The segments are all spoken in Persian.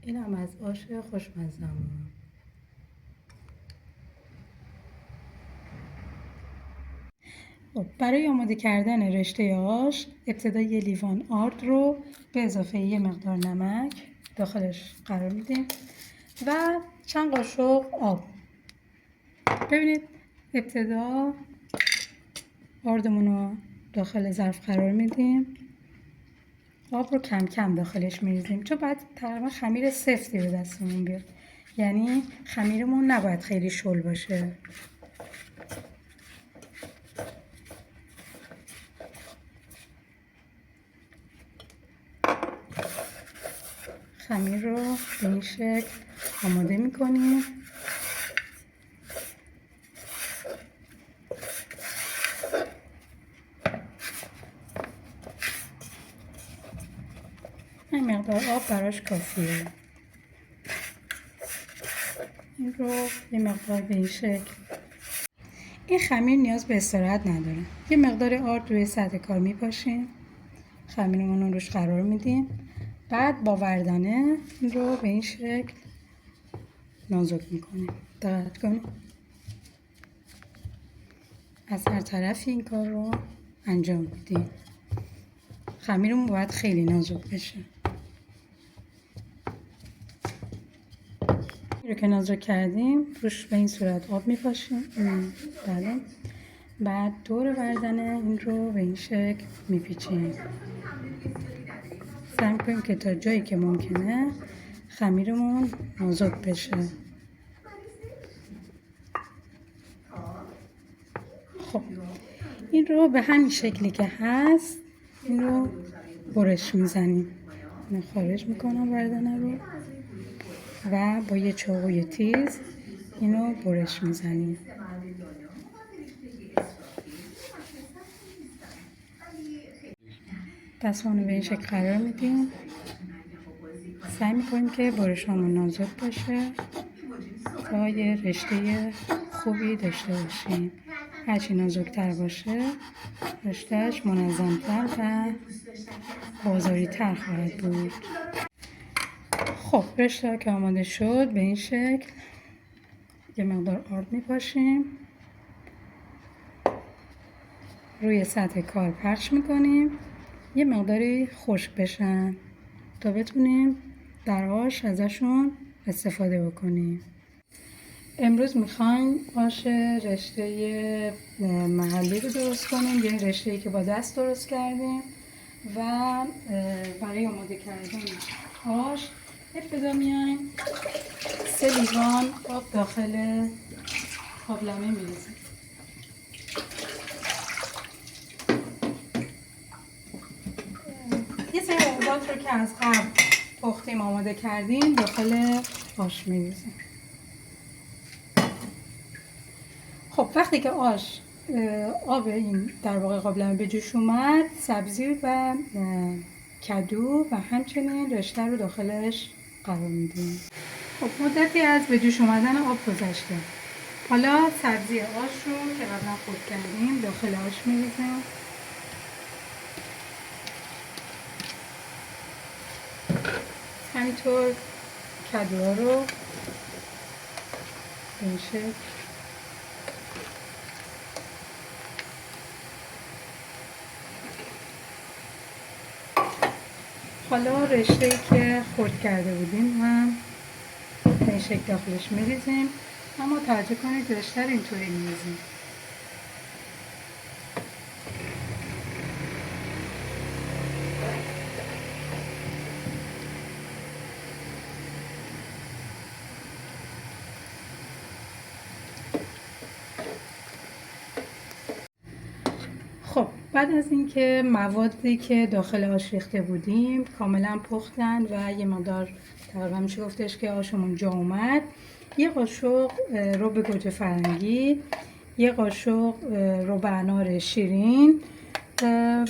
اینم از آش خوشمزه‌مون. خب برای آماده کردن رشته آش ابتدا یه لیوان آرد رو به اضافه یه مقدار نمک داخلش قرار میدیم و چند قاشق آب. ببینید ابتدا آردمون رو داخل ظرف قرار میدیم، آب رو کم کم داخلش میریزیم چون باید تقریبا خمیر سفتی به دستمون بیاد، یعنی خمیرمون نباید خیلی شل باشه. خمیر رو به این شکل آماده میکنیم. این مقدار آب براش کافیه. این رو یه مقدار به این شکل. این خمیر نیاز به استراحت نداره. یه مقدار آرد روی سطح کار میپاشیم، خمیرمون رو روش قرار میدیم، بعد با وردانه این رو به این شکل نازک میکنیم. دقت کنید از هر طرفی این کار رو انجام میدیم. خمیرمون باید خیلی نازک بشه. این رو که نازک کردیم روش به این صورت آب میپاشیم. بله. بعد دور وردانه این رو به این شکل میپیچیم. سعی میکنیم که تا جایی که ممکنه خمیرمون نازک بشه. خب این رو به همین شکلی که هست این رو برش میزنیم. من خارج میکنم وردانه رو و با یه چاقوی تیز اینو برش میزنیم. دستمون رو به این شکل قرار میدیم. سعی میکنیم که برشامون نازک باشه تا یه رشته خوبی داشته باشیم. هرچی نازکتر باشه رشتهش منظمتر و بازاری تر خواهد بود. خب رشته که آماده شد به این شکل یه مقدار آرد میپاشیم، روی سطح کار پخش میکنیم یه مقداری خشک بشن تا بتونیم در آش ازشون استفاده بکنیم. امروز میخوایم آش رشته محلی رو درست کنیم، یه رشته‌ای که با دست درست کردیم و برای آماده کردن آش ابتدا میایم 3 لیوان آب داخل قابلمه میریزیم. یه سری آردات رو که از قبل پختیم آماده کردیم داخل آش میریزیم. خب وقتی که آش آب این در واقع قابلمه به جوش اومد سبزی و کدو و همچنین رشته رو داخلش قرار میدیم. خب مدتی از به جوش اومدن آب گذشته. حالا سبزی آش رو که قبلا خرد کردیم داخل آش میریزیم. همینطور کدوها رو به این شکل حالا رشته‌ای که خرد کرده بودیم هم به این شکل داخلش میریزیم، اما توجه کنید رشته رو اینطوری میریزیم. خب بعد از اینکه موادی که داخل آش ریخته بودیم کاملا پختن و یه مقدار تقریبا میشه گفتش که آشمون جا اومد، یه قاشق رب گوجه فرنگی، یه قاشق رب انار شیرین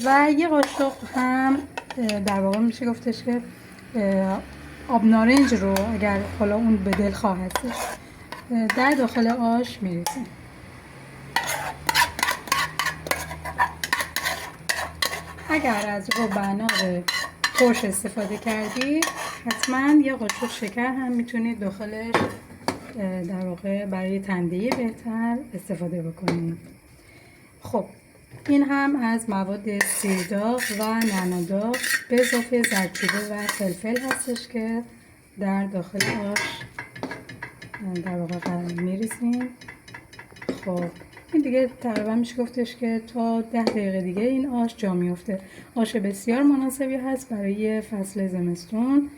و یه قاشق هم در واقع میشه گفتش که آب نارنج رو اگر حالا اون به دل خواهدش در داخل آش میریزیم. اگر از رب انار ترش استفاده کردید حتما یه قاشق شکر هم میتونید داخلش در واقع برای تندهی بهتر استفاده بکنید. خب این هم از مواد سیرداغ و نعناداغ به اضافه زردچوبه و فلفل هستش که در داخل آش در واقع قرار میریزیم. خب این دیگه تقریبا میشه گفتش که تا 10 دقیقه دیگه این آش جا میفته. آش بسیار مناسبی هست برای فصل زمستون.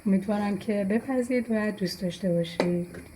امیدوارم که بپزید و دوست داشته باشید.